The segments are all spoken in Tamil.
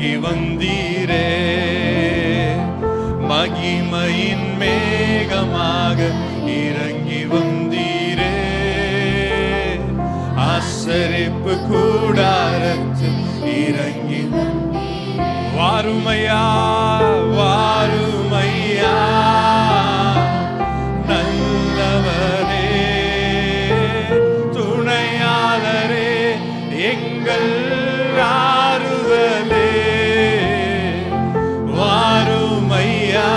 இறங்கி வந்தீரே. மகிமையின் மேகமாக இறங்கி வந்தீரே. ஆசரிப்பு கூடாரத்தில் இறங்கி வாருமையா வாருமையா நல்லவரே துணையாளரே எங்கள் ஆறுதலே. வாருமையா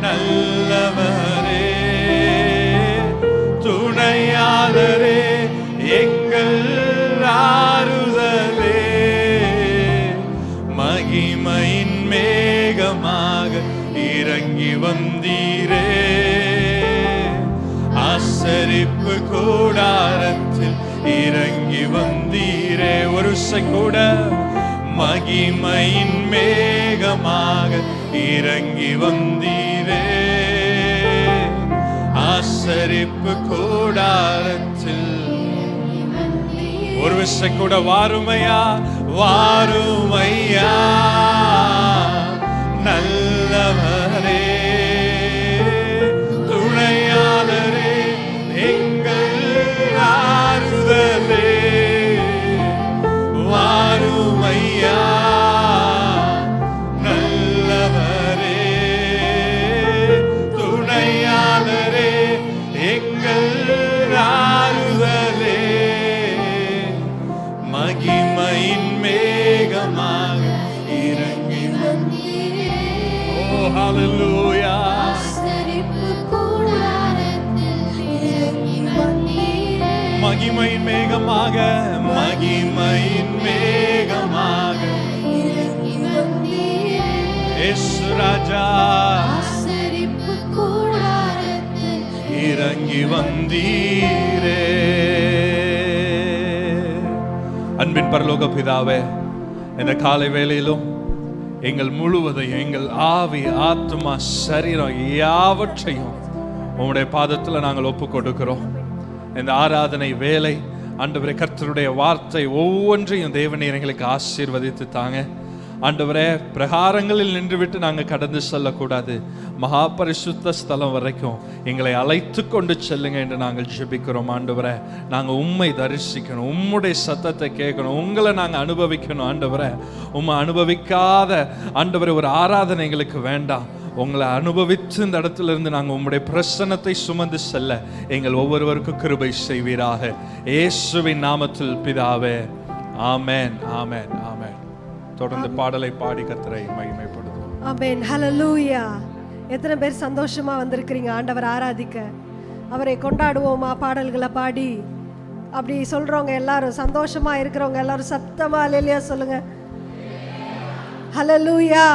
நல்லவரே துணையாளரே எங்கள் ஆறுதலே. மகிமையின் மேகமாக இறங்கி வந்தீரே. ஆசரிப்பு கூடாரத்தில் இறங்கி வந்தீரே. ஒரு கூட மகிமையின் மேகமாக இறங்கி வந்தீரே. ஆசரிப்பு கூடாரத்தில் ஒரு கூட வாருமையா வாருமையா நல்லவரே துணையாளரே எங்கள் ஆறுதலே. வாருமையா நல்லவரே துணையாளரே எங்கள் ஆறுதலே. மகிமையின் மேகமாக இறங்கி வந்தீரே. ஓ ஹல்லேலூயா. மகிமையின் மேகமாக மகிமையின் மேகமாக இயேசு ராஜா இறங்கி வந்தீரே. அன்பின் பரலோக பிதாவே, இந்த காலை வேளையிலும் எங்கள் முழுவதையும் எங்கள் ஆவி ஆத்மா சரீரம் யாவற்றையும் உம்முடைய பாதத்தில் நாங்கள் ஒப்பு கொடுக்கிறோம். இந்த ஆராதனை வேலை ஆண்டவரே கர்த்தருடைய வார்த்தை ஒவ்வொன்றையும் தேவனே எங்களுக்கு ஆசீர்வதித்து தாங்க. ஆண்டவரே பிரகாரங்களில் நின்றுவிட்டு நாங்கள் கடந்து செல்லக்கூடாது. மகா பரிசுத்த ஸ்தலம் வரைக்கும் எங்களை அழைத்து கொண்டு செல்லுங்க என்று நாங்கள் ஜெபிக்கிறோம். ஆண்டவரே நாங்கள் உம்மை தரிசிக்கணும், உம்முடைய சத்தத்தை கேட்கணும், உங்களை நாங்கள் அனுபவிக்கணும். ஆண்டவரே உம்மை அனுபவிக்காத ஆண்டவரே ஒரு ஆராதனை எங்களுக்கு வேண்டாம். உங்களை அனுபவித்து இந்த இடத்துல இருந்து நாங்கள் உம்முடைய பிரசன்னத்தை சுமந்து செல்ல எங்கள் ஒவ்வொருவருக்கும் கிருபை செய்வீராக. இயேசுவின் நாமத்தில் பிதாவே, ஆமென் ஆமென் ஆமென். தொடர்ந்து பாடலை பாடி கர்த்தரை மகிமைப்படுத்துவோம். ஆமென். ஹல்லேலூயா. எத்தனை பேர் சந்தோஷமா வந்திருக்கிறீங்க ஆண்டவர் ஆராதிக்க? அவரை கொண்டாடுவோமா பாடல்களை பாடி? அப்படி சொல்றவங்க எல்லாரும், சந்தோஷமா இருக்கிறவங்க எல்லாரும் சத்தமா அல்லேலூயா சொல்லுங்க. ஹல்லேலூயா.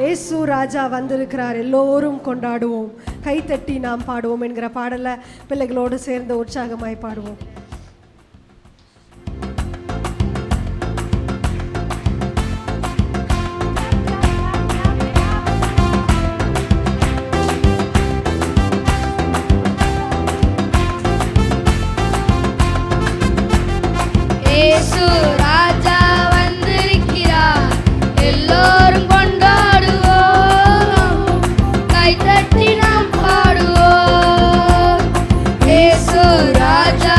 இயேசு ராஜா வந்திருக்கிறார், எல்லோரும் கொண்டாடுவோம், கைத்தட்டி நாம் பாடுவோம் என்கிற பாடலை பிள்ளைகளோடு சேர்ந்து உற்சாகமாய் பாடுவோம். ராஜா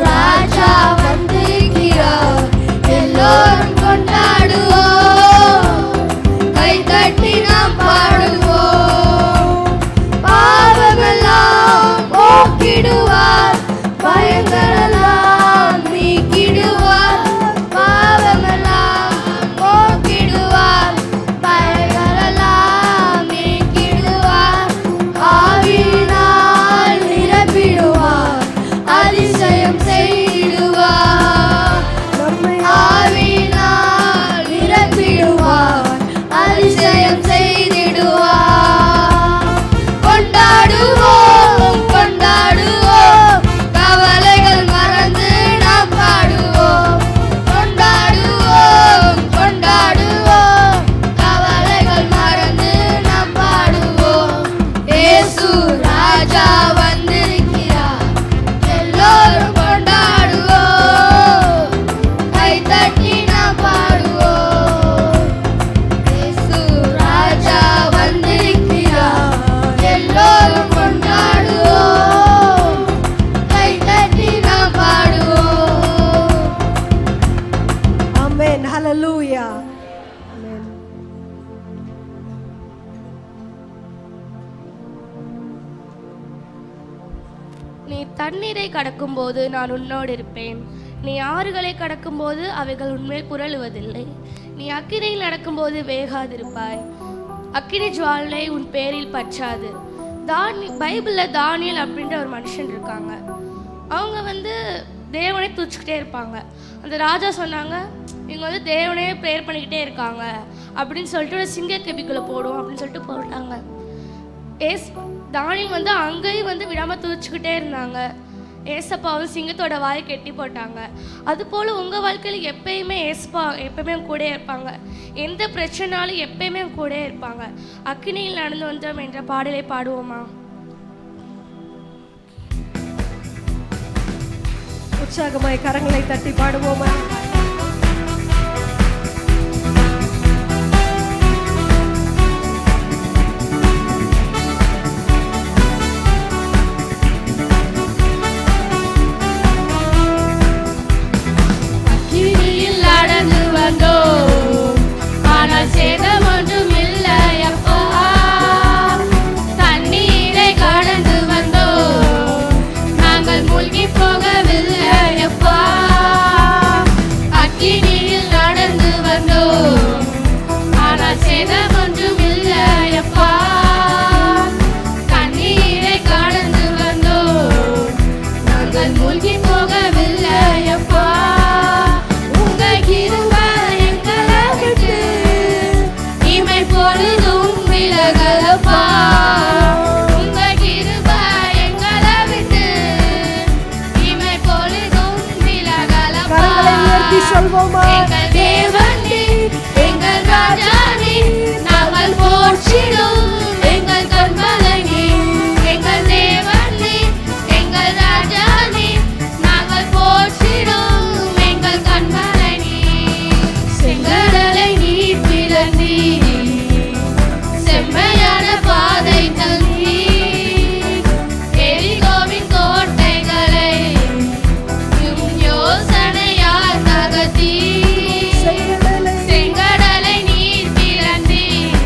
ராஜா வந்திருக்கிறார், எல்லோரும் கொண்டாடுவோம், கை தட்டி நாம் பாடுவோம். பாவமெல்லாம் போக்கிடுவார், பயங்களெல்லாம் நீக்கிடுவார். பாவமெல்லாம் போக்கிடுவார், பயங்களெல்லாம் நீக்கிடுவார். ஆவியினால் நிரப்பிடுவார், அதிசயம் செய்திடுவார். நம்மை ஆவியினால் நிரப்பிடுவார், அதிசயம் செய்திடுவார். கொண்டாடுவோம், கொண்டாடுவோம், கவலைகள் மறந்து நாம் பாடுவோம். கொண்டாடுவோம், கொண்டாடுவோம், கவலைகள் மறந்து நாம் பாடுவோம். இயேசு ராஜா வந்திருக்கிறார், எல்லோரும் கொண்டாடுவோம், கை தட்டி நாம் பாடுவோம். இயேசு ராஜா வந்திருக்கிறார், எல்லோரும் கொண்டாடுவோம், கை தட்டி நாம் பாடுவோம். ஆமென். ஹல்லேலூயா. ஆமென். நீ தண்ணீரை கடக்கும்போது நான் உன்னோடு இருப்பேன். நீ ஆறுகளை கடக்கும்போது அவைகள் உன்மேல் புரளுவதில்லை. நீ அக்கினியில் நடக்கும்போது வேகாதிருப்பாய், அக்கினி ஜுவாலை உன் பேரில் பற்றாது. பைபிளில் தானியேல் அப்படின்ற ஒரு மனுஷன் இருக்காங்க. அவங்க தேவனை துதிச்சுக்கிட்டே இருப்பாங்க. அந்த ராஜா சொன்னாங்க, இவங்க தேவனே ப்ரேயர் பண்ணிக்கிட்டே இருக்காங்க அப்படின்னு சொல்லிட்டு ஒரு சிங்க கெபிக்குள்ளே போடும் அப்படின்னு சொல்லிட்டு போட்டாங்க. தானியேல் அங்கேயும் விடாமல் துதிச்சுக்கிட்டே இருந்தாங்க. ஏசப்பாவும் சிங்கத்தோட வாயை கெட்டி போட்டாங்க. அதுபோல் உங்கள் வாழ்க்கையில் எப்பயுமே ஏசப்பா எப்பயுமே கூட இருப்பாங்க. எந்த பிரச்சனாலும் எப்பயுமே கூட இருப்பாங்க. அக்கினியில் நடந்து வந்தோம் என்ற பாடலை பாடுவோமா? உற்சாகமாய் கரங்களை தட்டி பாடுவோமா? அக்கினியில் நடந்து வந்தோம், ஆனால் சேதம் ஒன்றும் இல்லையப்பா. தண்ணீரை கடந்து வந்தோம், நாங்கள் மூழ்கி போகவில்லையப்பா. அக்கினியில் நடந்து வந்தோம், ஆனால் சேதம் ஒன்றும் இல்லையப்பா. தண்ணீரை கடந்து வந்தோம், நாங்கள் மூழ்கி போகவில்லையப்பா. உங்க கிருபை எங்களை விட்டு இமை பொழுதும் விலகலப்பா. உங்க கிருபை எங்களை விட்டு இமை பொழுதும் விலகலப்பா. கரங்களை உயர்த்தி சொல்வோமா? எங்கள் தேவன் நீர், எங்கள் ராஜா நீர், நாங்கள் போற்றிடும் எங்கள் கண்மலை நீர். எங்கள் தேவன் நீர், எங்கள் ராஜா நீர், நாங்கள் போற்றிடும் எங்கள் கண்மலை நீர். செங்கடலை நீர் பிளந்தீர், செம்மையான பாதை தந்தீர். எரிகோவின் கோட்டைகளை உம் யோசனையால் தகர்த்தீர். செங்கடலை நீர் பிளந்தீர்,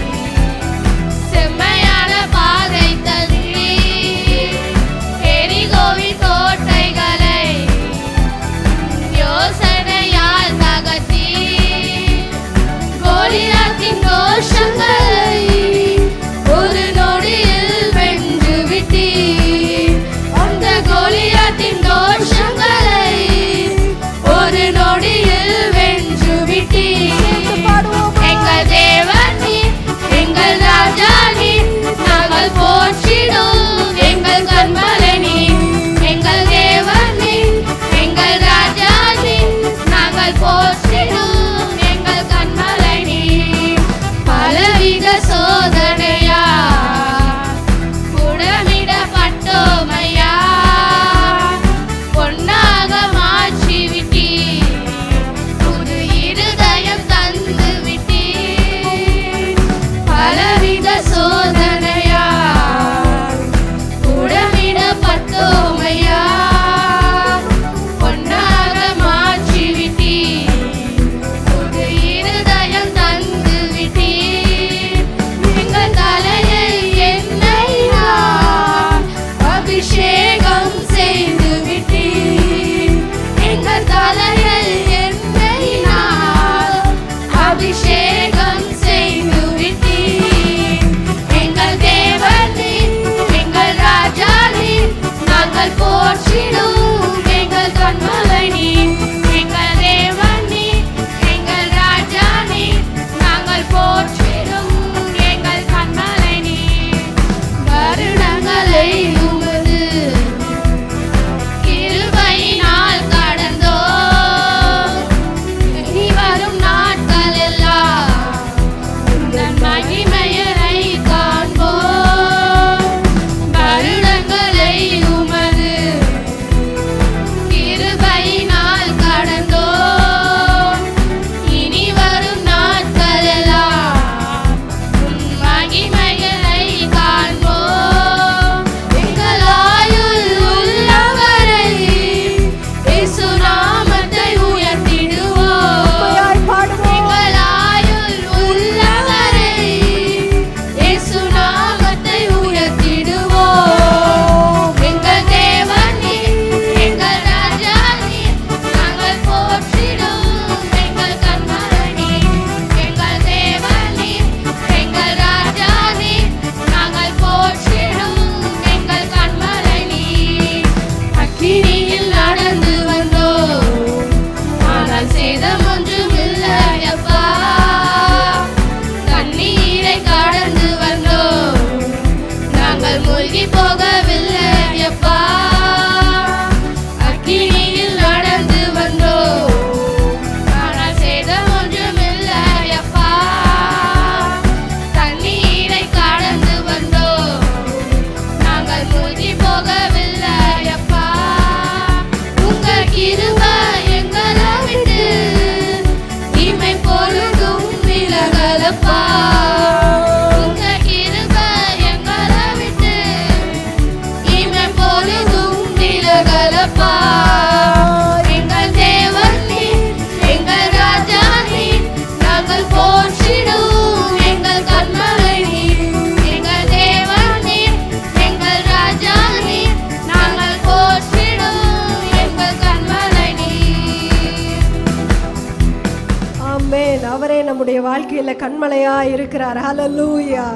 அவரே நம்முடைய வாழ்க்கையில் கண்மலையாக இருக்கிறார். ஹல்லேலூயா.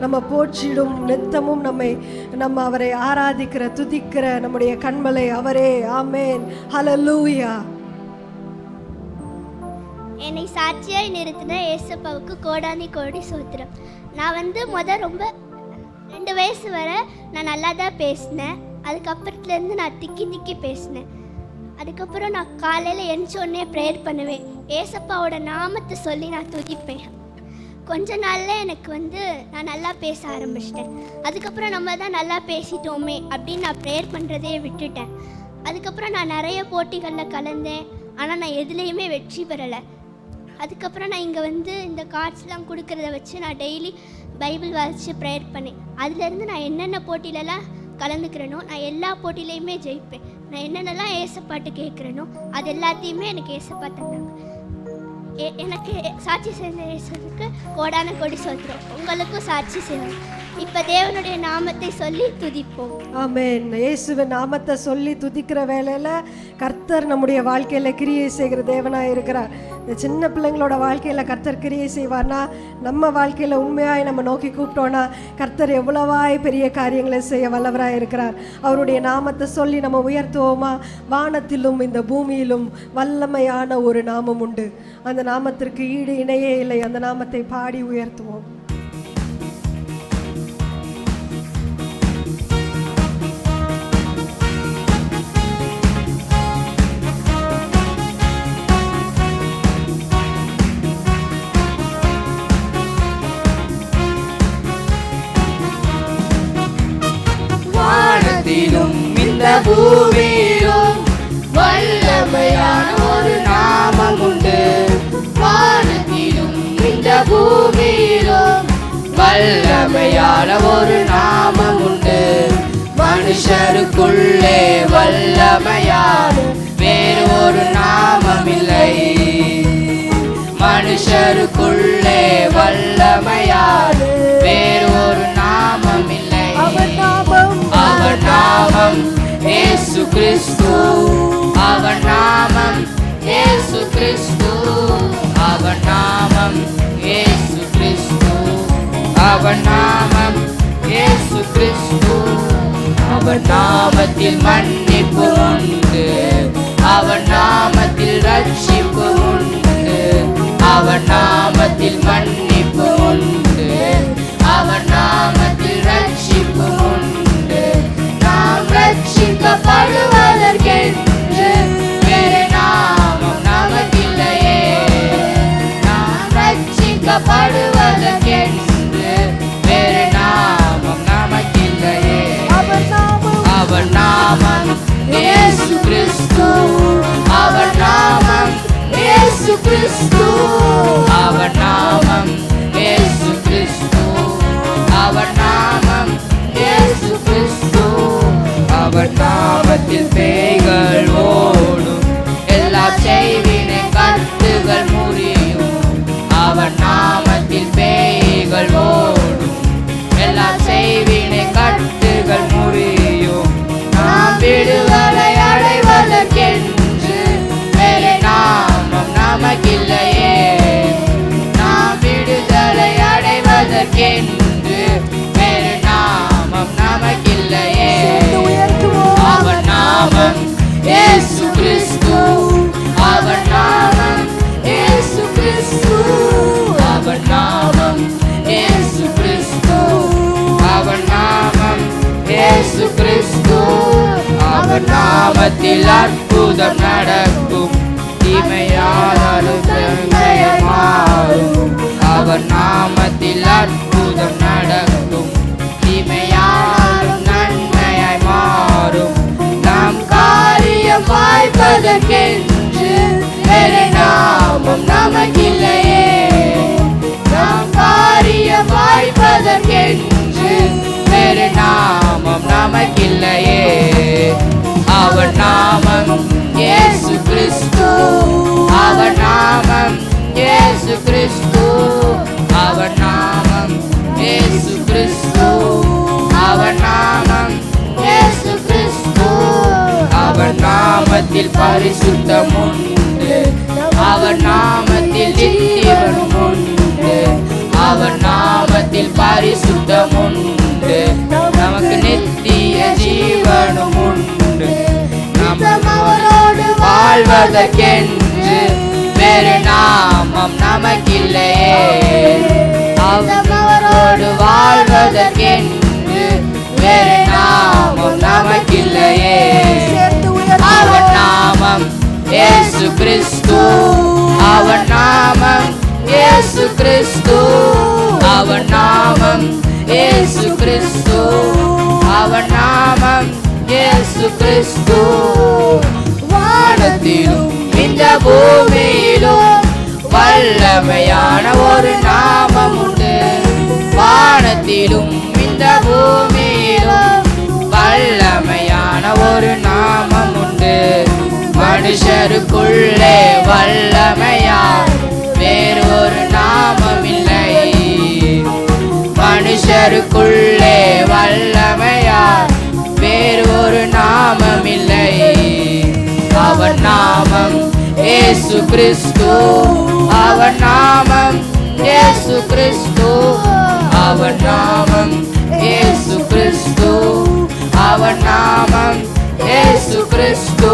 நம்ம போற்றிடும் நித்தமும் நம்ம அவரை ஆராதிக்கிற துதிக்கிற நம்முடைய கண்மலை அவரே. ஆமேன். ஹல்லேலூயா. என்னை சாட்சியாய் நிறுத்தின ஏசப்பாவுக்கு கோடானி கோடி சோத்திரம். நான் ரொம்ப 2 வயசு வரை நான் நல்லா தான் பேசினேன். அதுக்கப்புறத்துலேருந்து நான் திக்கி பேசினேன். அதுக்கப்புறம் நான் காலையில் எழுந்தோடனே ப்ரேயர் பண்ணுவேன். ஏசப்பாவோட நாமத்தை சொல்லி நான் துதிப்பேன். கொஞ்ச நாளில் எனக்கு நான் நல்லா பேச ஆரம்பிச்சிட்டேன். அதுக்கப்புறம் நம்ம தான் நல்லா பேசிட்டோமே அப்படின்னு நான் ப்ரேயர் பண்ணுறதே விட்டுட்டேன். அதுக்கப்புறம் நான் நிறைய போட்டிகளில் கலந்தேன். ஆனால் நான் எதுலேயுமே வெற்றி பெறலை. அதுக்கப்புறம் நான் இங்கே இந்த கார்ட்ஸ்லாம் கொடுக்குறத வச்சு நான் டெய்லி பைபிள் வாசித்து ப்ரேயர் பண்ணேன். அதுலேருந்து நான் என்னென்ன போட்டியிலலாம் கலந்துக்கிறேனோ நான் எல்லா போட்டியிலையுமே ஜெயிப்பேன். நான் என்னென்னலாம் ஏசப்பாட்டு கேட்குறேனோ அது எல்லாத்தையுமே எனக்கு ஏசப்பா தந்தாங்க. எனக்கு சாட்சி செய்த ஏசப்புக்கு கோடான கொடி சோத்திரம். உங்களுக்கும் சாட்சி செய்வோம். இப்போ தேவனுடைய நாமத்தை சொல்லி துதிப்போம். ஆமென். இயேசுவின் நாமத்தை சொல்லி துதிக்கிற வேளையில் கர்த்தர் நம்முடைய வாழ்க்கையில் கிரியை செய்கிற தேவனாக இருக்கிறார். இந்த சின்ன பிள்ளைங்களோட வாழ்க்கையில் கர்த்தர் கிரியை செய்வார்னா நம்ம வாழ்க்கையில் உண்மையாய் நம்ம நோக்கி கூப்பிட்டோன்னா கர்த்தர் எவ்வளவாய் பெரிய காரியங்களை செய்ய வல்லவராக இருக்கிறார். அவருடைய நாமத்தை சொல்லி நம்ம உயர்த்துவோமா? வானத்திலும் இந்த பூமியிலும் வல்லமையான ஒரு நாமம் உண்டு. அந்த நாமத்திற்கு ஈடு இணையே இல்லை. அந்த நாமத்தை பாடி உயர்த்துவோம். வானத்திலும் இந்த பூமியிலும் வல்லமையான ஒரு நாமம் உண்டு. வானத்திலும் இந்த பூமியிலும் வல்லமையான ஒரு நாமம் உண்டு. மனுஷருக்குள்ளே வல்லமையான வேறு ஒரு நாமம் இல்லை. மனுஷருக்குள்ளே வல்லமையான வேறு ஒரு நாமம் இல்லை. அவர் நாமம் இயேசு கிறிஸ்து. அவர் நாமம் இயேசு கிறிஸ்து. அவர் நாமம் இயேசு கிறிஸ்து. அவர் நாமம் இயேசு கிறிஸ்து. அவர் நாமத்தில் மன்னிப்பு உண்டு. அவர் நாமத்தில் ரட்சிப்பு உண்டு. அவர் நாமத்தில் மன்னிப்பு உண்டு. அவர் நாமத்தில் ரட்சிப்பு உண்டு. நாம் ரட்சிக்கப்படுவதற்கென்று வேறு நாமம் நமக்கில்லையே. நாம் ரட்சிக்கப்படுவதற்கென்று வேறு நாமம் நமக்கில்லையே. அவர் நாமம் இயேசு கிறிஸ்து. அவர் நாமம் இயேசு கிறிஸ்து. அவர் நாமம் இயேசு கிறிஸ்து. அவர் நாமம் இயேசு கிறிஸ்து. அவர் நாமத்தில் பேய்கள் ஓடும். எல்லா செய்வினை கட்டுகள் முறியும். அவர் நாமத்தில் பேய்கள் ஓடும். எல்லா செய்வினை கட்டுகள் முறியும். நாம் விடுதலை அடைவதற்கென்று வேறு நாமம் நமக்கில்லையே. நாம் விடுதலை அடைவதற்கென்று வேறு நாமம் நமக்கில்லையே. அவர் நாமம் இயேசு கிறிஸ்து. அவர் நாமம் இயேசு கிறிஸ்து. அவர் நாமம் இயேசு கிறிஸ்து. அவர் நாமம் இயேசு கிறிஸ்து. அவர் நாமத்தில் அற்புதம் நடக்கும். தீமையானாலும் நன்மையாய் மாறும். அவர் நாமத்தில் அற்புதம் நடக்கும். தீமையானாலும் நன்மையாய் மாறும். நாம் காரியம் வாய்ப்பதற்கென்று வேறு நாமம் நமக்கில்லையே. நாம் காரியம் வாய்ப்பதற்கென்று வேறு நாமம் நமக்கில்லையே. அவர் நாமம் இயேசு கிறிஸ்து. அவர் நாமம் இயேசு கிறிஸ்து. அவர் நாமம் இயேசு கிறிஸ்து. அவர் நாமம் இயேசு கிறிஸ்து. அவர் நாமத்தில் பரிசுத்தம் உண்டு. அவர் நாமத்தில் நாமத்தில் நித்தியவனும் உண்டு, அவர் நாமத்தில் பரிசுத்தம் உண்டு, நமக்கு நித்திய ஜீவனும் உண்டு. நாம் அவரோடு வாழ்வதற்கென்று வேறு நாமம் நமக்கில்லையே, அவரோடு வாழ்வதற்கென்று வேறு நாமம் நமக்கில்லையே. அவர் நாமம் இயேசு கிறிஸ்து, அவர் நாமம் இயேசு கிறிஸ்து, அவர் நாமம் இயேசு கிறிஸ்து, அவர் நாமம் இயேசு கிறிஸ்து. வானத்திலும் இந்த பூமியிலும் வல்லமையான ஒரு நாமம் உண்டு, வானத்திலும் இந்த பூமியிலும் வல்லமையான ஒரு நாமம் உண்டு. மனுஷருக்குள்ளே வல்லமையார் வேறு ஒரு நாமம் இல்லை, மனுஷருக்குள்ளே வல்லமையார் வேறு ஒரு நாமம் இல்லை. அவர் நாமம் இயேசு கிறிஸ்து, அவர் நாமம் இயேசு கிறிஸ்து, அவர் நாமம் இயேசு கிறிஸ்து, அவர் நாமம் இயேசு கிறிஸ்து.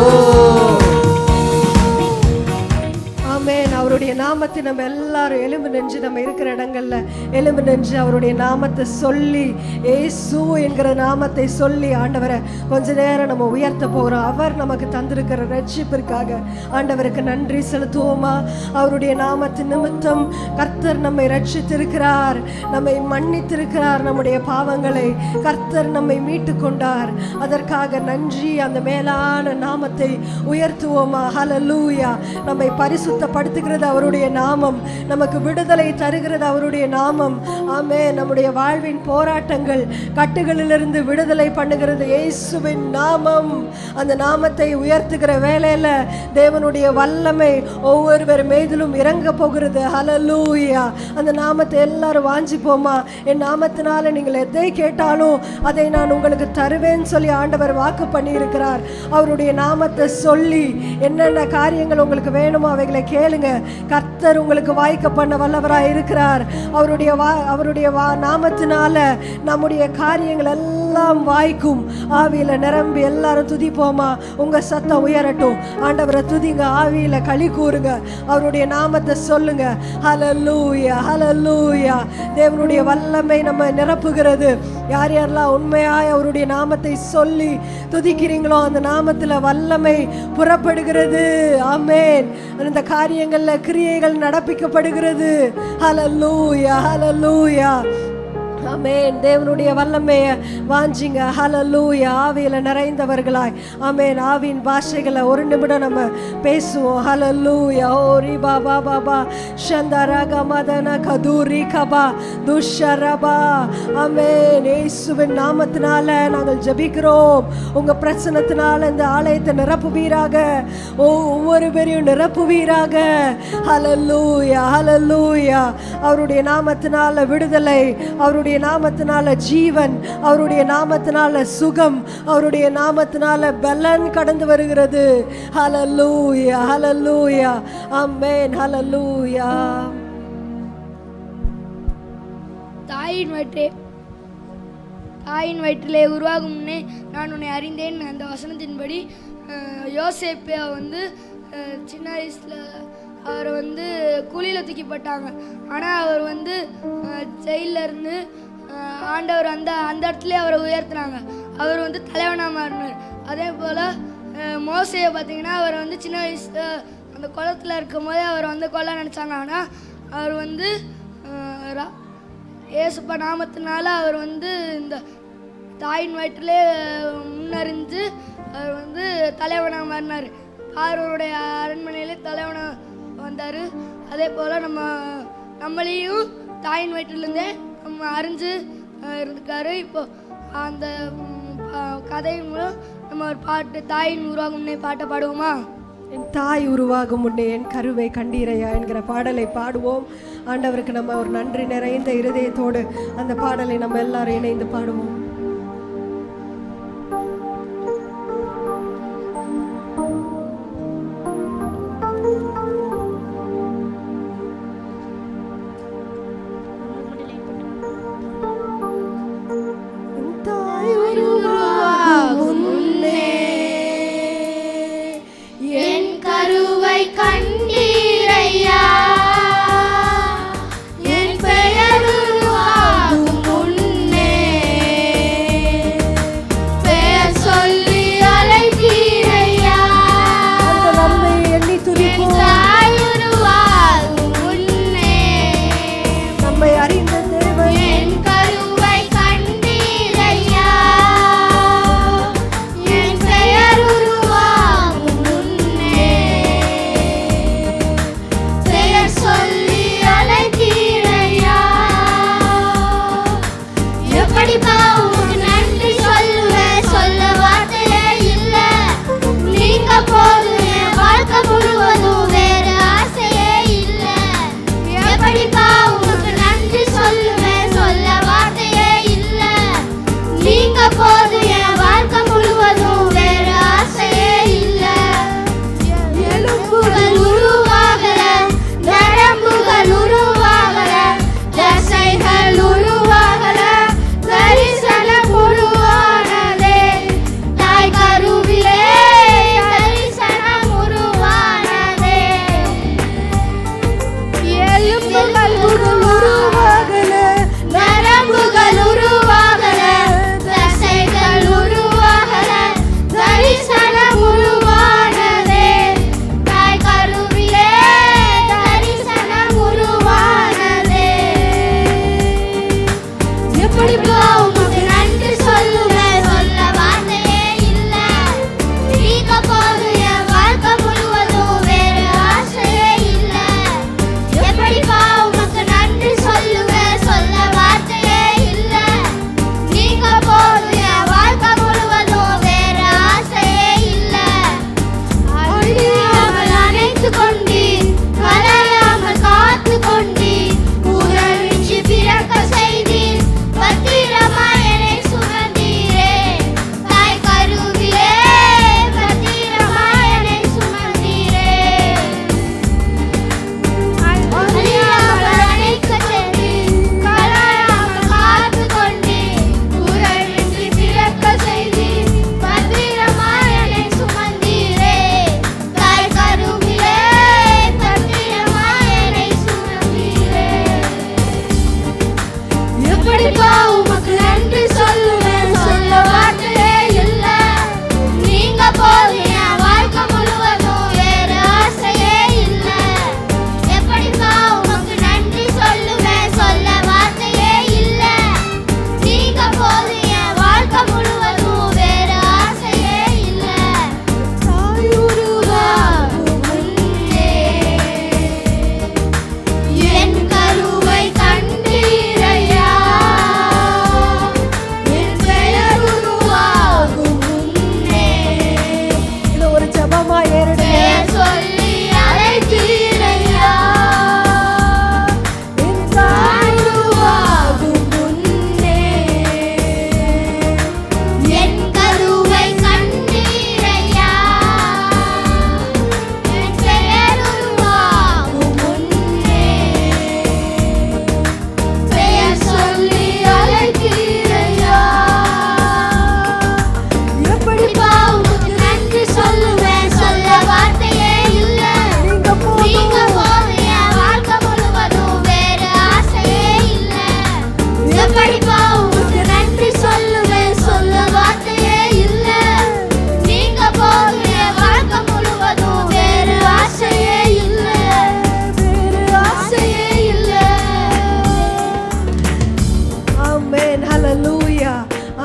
ஆமென். அவருடைய நாமத்தை நம்ம எல்லாரும் எலும்பு நெஞ்சு நம்ம இருக்கிற இடங்கள்ல எலும்பு நெஞ்சு அவருடைய நாமத்தை சொல்லி, இயேசு என்கிற நாமத்தை சொல்லி ஆண்டவரை கொஞ்ச நேரம் நம்ம உயர்த்த போகிறோம். அவர் நமக்கு தந்திருக்கிற ரட்சிப்பிற்காக ஆண்டவருக்கு நன்றி செலுத்துவோமா? அவருடைய நாமத்தின் நிமித்தம் கர்த்தர் நம்மை ரட்சித்திருக்கிறார், நம்மை மன்னித்திருக்கிறார், நம்முடைய பாவங்களை கர்த்தர் நம்மை மீட்டு கொண்டார். அதற்காக நன்றி. அந்த மேலான நாமத்தை உயர்த்துவோமா? ஹல்லேலூயா. நம்மை பரிசுத்தப்படுத்துகிறது அவருடைய நாமம், நமக்கு விடுதலை தருகிறது அவருடைய நாமம். ஆமென். நம்முடைய வாழ்வின் போராட்டங்கள் கட்டுகளிலிருந்து விடுதலை பண்ணுகிறது இயேசுவின் நாமம். அந்த நாமத்தை உயர்த்துகிற வேளையில தேவனுடைய வல்லமை ஒவ்வொருவர் மீதிலும் இறங்க போகிறது. ஹல்லேலூயா. அந்த நாமத்தை எல்லாரும் வாஞ்சிப்போமா? என் நாமத்தினால நீங்கள் எதை கேட்டாலும் அதை நான் உங்களுக்கு தருவேன்னு சொல்லி ஆண்டவர் வாக்கு பண்ணி இருக்கிறார். அவருடைய நாமத்தை சொல்லி என்னென்ன காரியங்கள் உங்களுக்கு வேணுமோ அவைகளை கேளுங்க. கர்த்தர் உங்களுக்கு வாய்க்க பண்ண வல்லவராய் இருக்கிறார். அவருடைய நாமத்தினால நம்முடைய காரியங்கள் எல்லாம் வாய்க்கும். ஆவியில நிரம்பி எல்லாரும் துதிப்போமா? உங்க சத்தம் உயரட்டும். ஆண்டவரை துதிங்க, ஆவியில களி கூறுங்க, அவருடைய நாமத்தை சொல்லுங்க. ஹல்லேலூயா, ஹல்லேலூயா. தேவனுடைய வல்லமை நம்ம நிரப்புகிறது. யார் யாரெல்லாம் உண்மையாய் அவருடைய நாமத்தை சொல்லி துதிக்கிறீங்களோ அந்த நாமத்துல வல்லமை புறப்படுகிறது. ஆமென். அந்த காரியங்கள்ல கிரியைகள் நடப்பிக்கப்படுகிறது. ஹல்லேலூயா, ஹல்லேலூயா. ஆமென். தேவனுடைய வல்லமைய வாஞ்சிங்க. ஹல்லேலூயா. ஆவியில நிறைந்தவர்களாய் ஆமென். ஆவியின் பாஷைகளை ஒரு நிமிடம் நம்ம பேசுவோம். ஹல்லேலூயா. ஓரி பாபா பாபா ஷந்தரக மதன கதூரி கபா துஷரபா. ஆமென். இயேசுவின் நாமத்தினால நாங்கள் ஜெபிக்கிறோம். உங்க பிரச்சனத்தினால இந்த ஆலயத்தை நிரப்புவீராக, ஒவ்வொரு பேரையும் நிரப்புவீராக. ஹல்லேலூயா, ஹல்லேலூயா. அவருடைய நாமத்தினால விடுதலை, அவருடைய நாமத்தினால ஜீவன், அவருடைய நாமத்தினால சுகம், அவருடைய நாமத்தினால பலன் கடந்து வருகிறது. ஹல்லேலூயா, ஹல்லேலூயா. ஆமென். ஹல்லேலூயா. தாயின் வயிற்றிலே உருவாகும் முன்னே நான் உன்னை அறிந்தேன். அந்த வசனத்தின்படி யோசேப்பை சின்ன வயசில் அவரை கூலியில் தூக்கி போட்டாங்க. ஆனால் அவர் ஜெயிலில் இருந்து ஆண்டவர் அந்த இடத்துல அவரை உயர்த்தினாங்க. அவர் தலைவனாக மாறினார். அதே போல் மோசையை பார்த்தீங்கன்னா அவர் சின்ன வயசு அந்த குளத்தில் இருக்கும் போதே அவர் கொல்ல நினச்சாங்க. ஆனால் அவர் ஏசுப்பா நாமத்தினால அவர் இந்த தாயின் வயிற்றிலே முன்னறிஞ்சு அவர் தலைவனாக மாறினார். பார்வோனுடைய அரண்மனையிலே தலைவனாக வந்தார். அதே போல் நம்மளையும் தாயின் வயிற்றிலேருந்தே நம்ம அறிஞ்சு இருக்காரு. இப்போ அந்த கதையின் மூலம் நம்ம ஒரு பாட்டு, தாயின் உருவாகும் முன்னே பாட்டை பாடுவோமா? என் தாய் உருவாகும் முன்னே என் கருவை கண்டீரையா என்கிற பாடலை பாடுவோம். ஆண்டவருக்கு நம்ம ஒரு நன்றி நிறைந்த இருதயத்தோடு அந்த பாடலை நம்ம எல்லாரும் இணைந்து பாடுவோம். கருவை கண்டீரையா, என் பெயர் உருவாகும் முன்னே பெயர் சொல்லி அழைத்தீரையா, நன்மை எண்ணி என் துதிப்போம். தாய் உருவாகும் முன்னே நம்மை அறிந்த தேவன் என் கருவை கண்டீரையா, என் பெயர் உருவாகும் முன்னே பெயர் சொல்லி அழைத்தீரையா. எப்படிப்பா உனக்கு நன்றி சொல்லுவேன், சொல்ல வார்த்தையே இல்ல. நீங்க போதும் என் வாழ்க்கை முழுவதும், வேறு ஆசையே இல்ல. எப்படிப்பா உனக்கு நன்றி சொல்லுவேன், சொல்ல வார்த்தையே இல்ல. நீங்க போதும் என் வாழ்க்கை முழுவதும், வேறு ஆசையே இல்ல. எலும்புகள் உருவாகல, நரம்புகள் உருவாகல, தசைகள் உருவாகல, தரிசனம் உருவானதே. தாய் கருவிலே தரிசனம் உருவானதே. எலும்புகள் உருவாகல, நரம்புகள் உருவாகல, தசைகள் உருவாகல, தரிசனம் உருவானதே. தாய் கருவிலே தரிசனம் உருவானதே. எப்படிப்பா உமக்கு நன்றி சொல்லுவேன், சொல்ல வார்த்தையே இல்ல. நீங்க போதும் என் வாழ்க்கை முழுவதும், வேறு ஆசையே இல்ல. எப்படிப்பா உமக்கு நன்றி சொல்லுவேன், சொல்ல வார்த்தையே இல்ல. நீங்க போதும் என் வாழ்க்கை முழுவதும், வேறு ஆசையே இல்ல. அழியாமல் அணைத்து கொண்டீர், கலையாமல் காத்து கொண்டீர், குரலின்றி பிறக்க செய்தீர், பத்திரமாய் என்னை சுமந்தீரே. தாய் கருவிலே பத்திரமாய் என்னை சுமந்தீரே. அழியாமல் அணைக்கச் செய்தீர், கலையாமல் காத்து கொண்டீர், குரலின்றி பிறக்க செய்தீர், பத்திரமாய் என்னை சுமந்தீரே. தாய் கருவிலே பத்திரமாய் என்னை சுமந்தீரே. எப்படிப்பா உமக்கு நன்றி சொல்லுவேன், சொல்ல வார்த்தையே இல்ல. நீங்க போதும் என் வாழ்க்கை முழுவதும், வேறு ஆசையே இல்ல. எப்படிப்பா உமக்கு நன்றி சொல்லுவேன், சொல்ல வார்த்தையே இல்ல. நீங்க போதும் என் வாழ்க்கை முழுவதும், வேறு ஆசையே இல்ல. தாய் உருவாகும் முன்னே என் கருவை கண்டீரையா, என் பெயர் உருவாகும் முன்னே இது ஒரு ஜெபமா ஏறெடுங்க. பெயர் சொல்லி அழைத்தீரையா, என் தாய் உருவாகும் முன்னே என் கருவை கண்டீரையா, என் பெயர் உருவாகும் முன்னே பெயர் சொல்லி அழைத்தீரையா. எப்படிப்பா உனக்கு நன்றி சொல்லுவேன், சொல்ல வார்த்தையே இல்ல. நீங்க போதும் என் வாழ்க்கை முழுவதும், வேறு ஆசையே இல்ல. எப்படிப்பா உனக்கு நன்றி சொல்லுவேன், சொல்ல வார்த்தையே இல்ல. நீங்க போதும் என் வாழ்க்கை முழுவதும், வேறு ஆசையே இல்ல, வேறு ஆசையே இல்ல. ஆமென், ஹல்லேலூயா.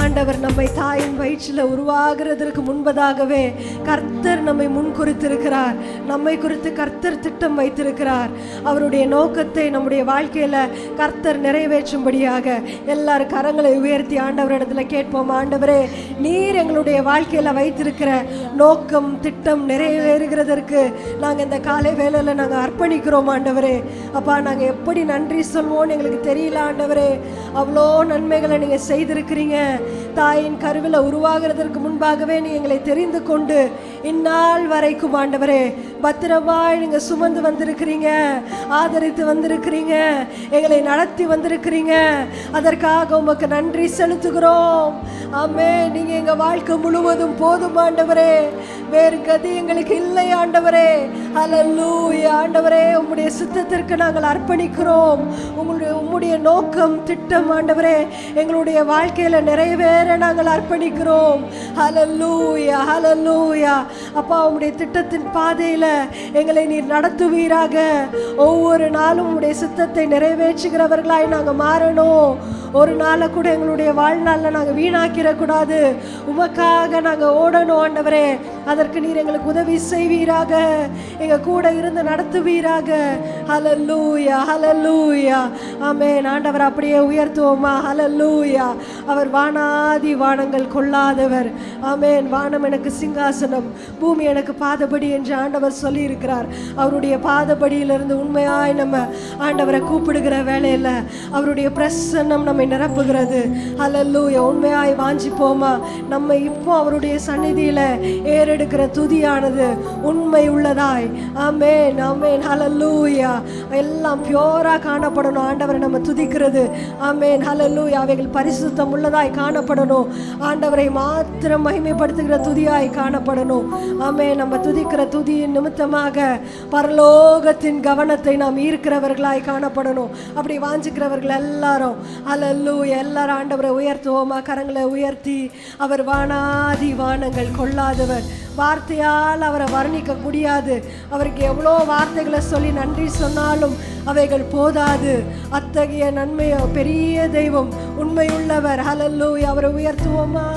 ஆண்டவர் நம்மை தாயின் வயிற்றில் உருவாகிறதற்கு முன்பதாகவே கர்த்தர் நம்மை முன் குறித்திருக்கிறார். நம்மை குறித்து கர்த்தர் திட்டம் வைத்திருக்கிறார். அவருடைய நோக்கத்தை நம்முடைய வாழ்க்கையில கர்த்தர் நிறைவேற்றும்படியாக எல்லாரும் கரங்களை உயர்த்தி ஆண்டவரிடத்துல கேட்போம். ஆண்டவரே, நீர் எங்களுடைய வாழ்க்கையில வைத்திருக்கிற நோக்கம் திட்டம் நிறைவேறுகிறதற்கு நாங்கள் இந்த காலை வேளையில நாங்கள் அர்ப்பணிக்கிறோம். ஆண்டவரே அப்பா, நாங்கள் எப்படி நன்றி சொல்வோம்னு எங்களுக்கு தெரியல. ஆண்டவரே, அவ்வளோ நன்மைகளை நீங்கள் செய்திருக்கிறீங்க. தாயின் கருவில் உருவாகிறதற்கு முன்பாகவே நீ எங்களை தெரிந்து கொண்டு இந்நாள் வரைக்கும் ஆண்டவரே பத்திரமாய் நீங்க சுமந்து வந்திருக்கிறீங்க, ஆதரித்து வந்திருக்கிறீங்க, எங்களை நடத்தி வந்திருக்கிறீங்க. அதற்காக உமக்கு நன்றி செலுத்துகிறோம். ஆமென். நீங்க எங்க வாழ்க்கை முழுவதும் போதும் ஆண்டவரே. வேறு கதி எங்களுக்கு இல்லை ஆண்டவரே. ஹல்லேலூயா ஆண்டவரே, உம்முடைய சித்தத்திற்கு நாங்கள் அர்ப்பணிக்கிறோம். உம்முடைய நோக்கம் திட்டம் ஆண்டவரே எங்களுடைய வாழ்க்கையில நிறைவேற நாங்கள் அர்ப்பணிக்கிறோம். ஹல்லேலூயா ஹல்லேலூயா. அப்பா, உம்முடைய திட்டத்தின் பாதையில எங்களை நீர் நடத்துவீராக. ஒவ்வொரு நாளும் உம்முடைய சித்தத்தை நிறைவேற்றுகிறவர்களாய் நாங்கள் மாறணும். ஒரு நாளை கூட எங்களுடைய வாழ்நாளில் நாங்கள் வீணாக்கிடக்கூடாது. உமக்காக நாங்கள் ஓடணும் ஆண்டவரே. அதற்கு நீர் எங்களுக்கு உதவி செய்வீராக, எங்கள் கூட இருந்து நடத்துவீராக. ஹல்லேலூயா ஹல்லேலூயா. ஆமென். ஆண்டவர் அப்படியே உயர்த்துவோமா? ஹல்லேலூயா. அவர் வானாதி வானங்கள் கொள்ளாதவர். ஆமென். வானம் எனக்கு சிங்காசனம், பூமி எனக்கு பாதபடி என்று ஆண்டவர் சொல்லி இருக்கிறார். அவருடைய பாதபடியிலிருந்து உண்மையாய் நம்ம ஆண்டவரை கூப்பிடுகிற வேலையில் அவருடைய பிரசன்னம் நம்மை நிரப்புகிறது. ஹல்லேலூயா. உண்மையாய் வாஞ்சிப்போமா? நம்ம இப்போ அவருடைய சந்நிதியில ஏறெடுக்கிற துதியானது உண்மை உள்ளதாய். ஆமென் ஆமென். ஹல்லேலூயா. எல்லாம் பியூரா காணப்படணும் ஆண்டவரை நம்ம துதிக்கிறது. ஆமென். ஹல்லேலூயா. அவைகள் பரிசுத்தம் உள்ளதாய் காணப்படணும். ஆண்டவரை மாத்திரம் மகிமைப்படுத்துகிற துதியாய் காணப்படணும். ஆமென். நம்ம துதிக்கிற துதியின் நிமித்தமாக பரலோகத்தின் கவனத்தை நாம் ஈர்க்கிறவர்களாய் காணப்படணும். அப்படி வாஞ்சிக்கிறவர்கள் எல்லாரும் ஹல்லேலூயா எல்லாரும் ஆண்டவரை உயர்த்துவோமா? கரங்களை உயர்த்தி, அவர் வானாதி வானங்கள் கொள்ளாதவர். வார்த்தையால் அவரை வர்ணிக்க முடியாது. அவருக்கு எவ்வளோ வார்த்தைகளை சொல்லி நன்றி சொன்னாலும் அவைகள் போதாது. அத்தகைய நன்மை பெரிய தெய்வம், உண்மையுள்ளவர். ஹல்லேலூயா. அவரை உயர்த்துவோமா?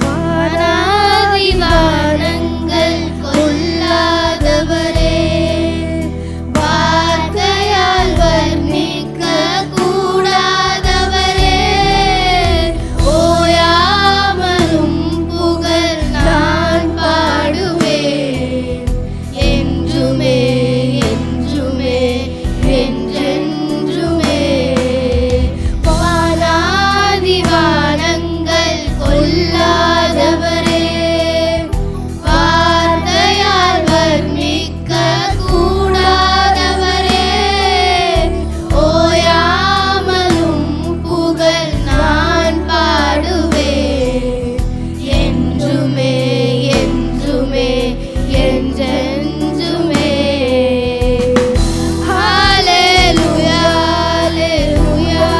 வானாதி வானங்கள் கொள்ளாதவரே, வார்த்தையால் வர்ணிக்க கூடாதவரே, ஓயாமலும் புகழ் நான் பாடுவேன். என்றுமே என்றுமே என்றென்றுமே. வானாதி வானங்கள் கொள்ளாதவரே, வார்த்தையால் வர்ணிக்க கூடாதவரே, ஓயாமலும் புகழ் நான் பாடுவேன். என்றுமே என்றுமே என்றென்றுமே. ஹல்லேலூயா ஹல்லேலூயா.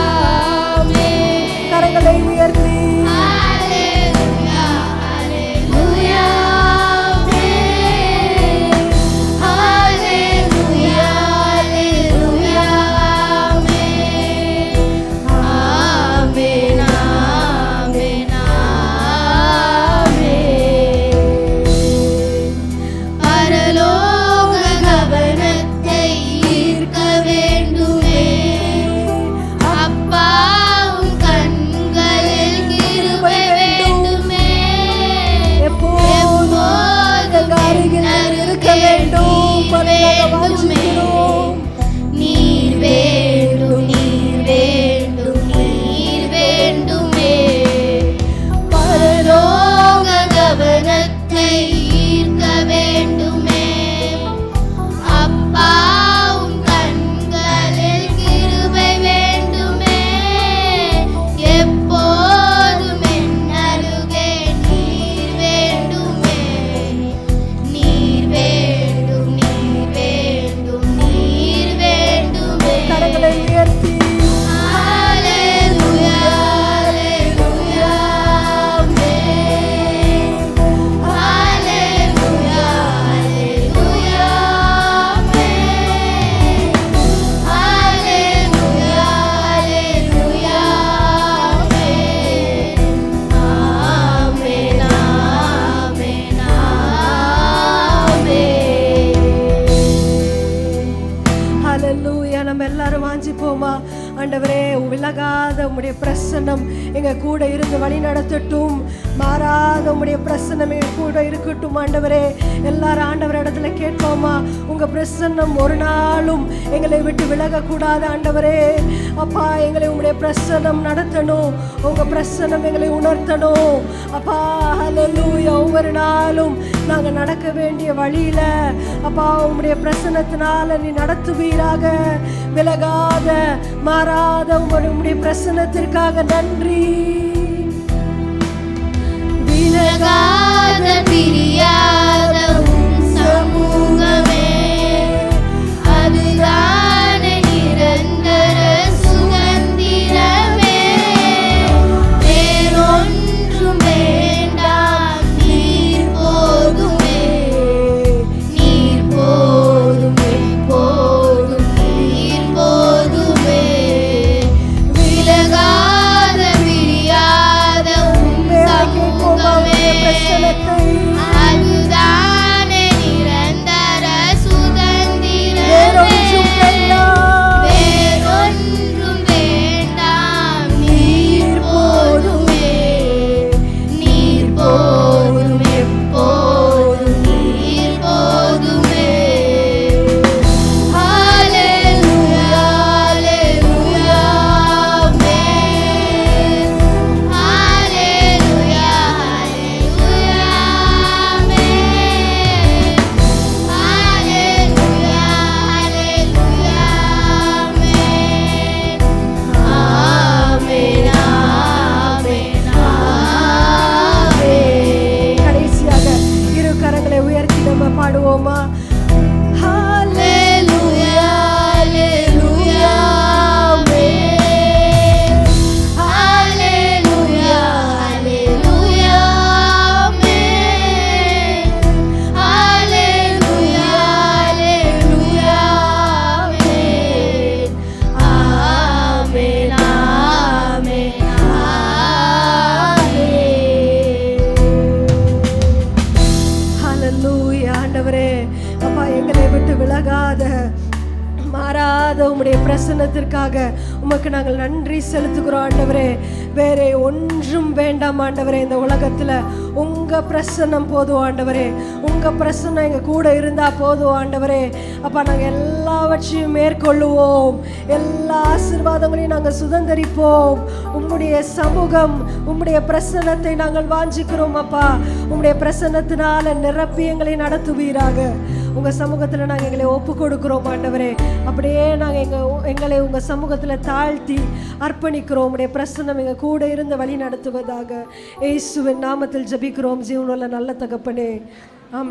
ஆமென். கரங்களை உயர்த்தி ஹல்லேலூயா ஹல்லேலூயா. ஆமென். ஹல்லேலூயா ஹல்லேலூயா. ஆமென் ஆமென் ஆமென். பரலோக கவனத்தை ஈர்க்க வேண்டுமே, அப்பாவும் கண்களில் கிருபை வேண்டுமே. எப்போதும் அருகில் இருக்க வேண்டும். வேண்டுமே. நீர் வேண்டும் நீர் வேண்டும் நீர் வேண்டுமே. பரலோக கவனத்தை ஈர்க்க வேண்டுமே, அப்பாவும் கண்களில் கிருபை வேண்டுமே. எப்போதும் என் அருகே நீர் வேண்டுமே. நீர் வேண்டும் நீர் வேண்டும் நீர் வேண்டுமே. கரங்களை உயர்த்தி ஹல்லேலூயா ஹல்லேலூயா. ஆமென். ஹல்லேலூயா ஹல்லேலூயா. ஆமென். ஹல்லேலூயா ஹல்லேலூயா. ஆமென். ஆமென் ஆமென். ஹல்லேலூயா. நம்ம எல்லாரும் வாஞ்சிப்போமா? ஆண்டவரே, விலகாத உம்முடைய பிரசன்னம் எங்க கூட இருந்து வழி நடத்தட்டும். மாறாத உம்முடைய பிரசன்னமே கூட இருக்கட்டும் ஆண்டவரே. எல்லாரும் ஆண்டவர் இடத்துல கேட்போமா, உங்க பிரசன்னம் ஒரு நாளும் எங்களை விட்டு விலகக்கூடாது ஆண்டவரே. அப்பா, எங்களை உங்களுடைய பிரசன்னம் நடத்தணும், உங்க பிரசன்னம் எங்களை உணர்த்தணும் அப்பா. ஹல்லேலூயா. ஒவ்வொரு நாளும் நாங்க நடக்க வேண்டிய வழியில அப்பா உங்களுடைய பிரசன்னத்தினால நீ நடத்துவீராக. விலகாத மாறாத உங்களுடைய பிரசன்னத்திற்காக நன்றி. விலகாத பிரியாத உம் சமூகமே, அதுதானே நிரந்தர சுதந்திரமே. வேறொன்றும் வேண்டாம், நீர் போதுமே, நீர் போதுமே, போதும் நீர் போதுமே. விலகாத பிரியாத உம் சமூகமே, அதுதானே நிரந்தர சுதந்திரமே. வேறொன்றும் வேண்டாம், நீர் போதுமே, நீர் போதும் எப்போதும் நீர் போதுமே. ஹல்லேலூயா, ஹல்லேலூயா, ஆமென். ஹல்லேலூயா, ஹல்லேலூயா, ஆமென். ஹல்லேலூயா, ஹல்லேலூயா, ஆமென். ஆமென், ஆமென். கடைசியாக இரு கரங்களை உயர்த்தி நம்ம பாடுவோமா? ஹல்லேலூயா, ஹல்லேலூயா, ஆமென். ஹல்லேலூயா, ஹல்லேலூயா, ஆமென். ஹல்லேலூயா, ஹல்லேலூயா, ஆமென். ஆமென், ஆமென். ஹல்லேலூயா. ஆண்டவரே அப்பா, எங்களை விட்டு விலகாத மாறாத உம்முடைய பிரசன்னத்திற்காக உமக்கு நாங்கள் நன்றி செலுத்துகிறோம் ஆண்டவரே. வேற ஒன்றும் வேண்டாம் ஆண்டவரே. இந்த உலகத்துல உங்க பிரசன்னம் போதும் ஆண்டவரே. உங்க பிரசன்னம் எங்க கூட இருந்தா போதும் ஆண்டவரே. அப்பா, நாங்க எல்லாவற்றையும் மேற்கொள்ளுவோம், எல்லா ஆசீர்வாதங்களையும் நாங்கள் சுதந்தரிப்போம். உம்முடைய சமூகம், உம்முடைய பிரசன்னத்தை நாங்கள் வாஞ்சிக்கிறோம் அப்பா. உம்முடைய பிரசன்னத்தினால நிரப்பி எங்களை நடத்துவீராக. உங்க சமூகத்துல நாங்கள் எங்களை ஒப்பு கொடுக்கிறோம் ஆண்டவரே. அப்படியே நாங்கள் எங்களை உங்க சமூகத்துல தாழ்த்தி அர்ப்பணிக்கிறோம். உம்முடைய பிரசன்னம் எங்க கூட இருந்து வழி நடத்துவதாக. இயேசுவின் நாமத்தில் ஜெபிக்கிறோம் ஜீவனுள்ள நல்ல தகப்பனே, ஆமென்.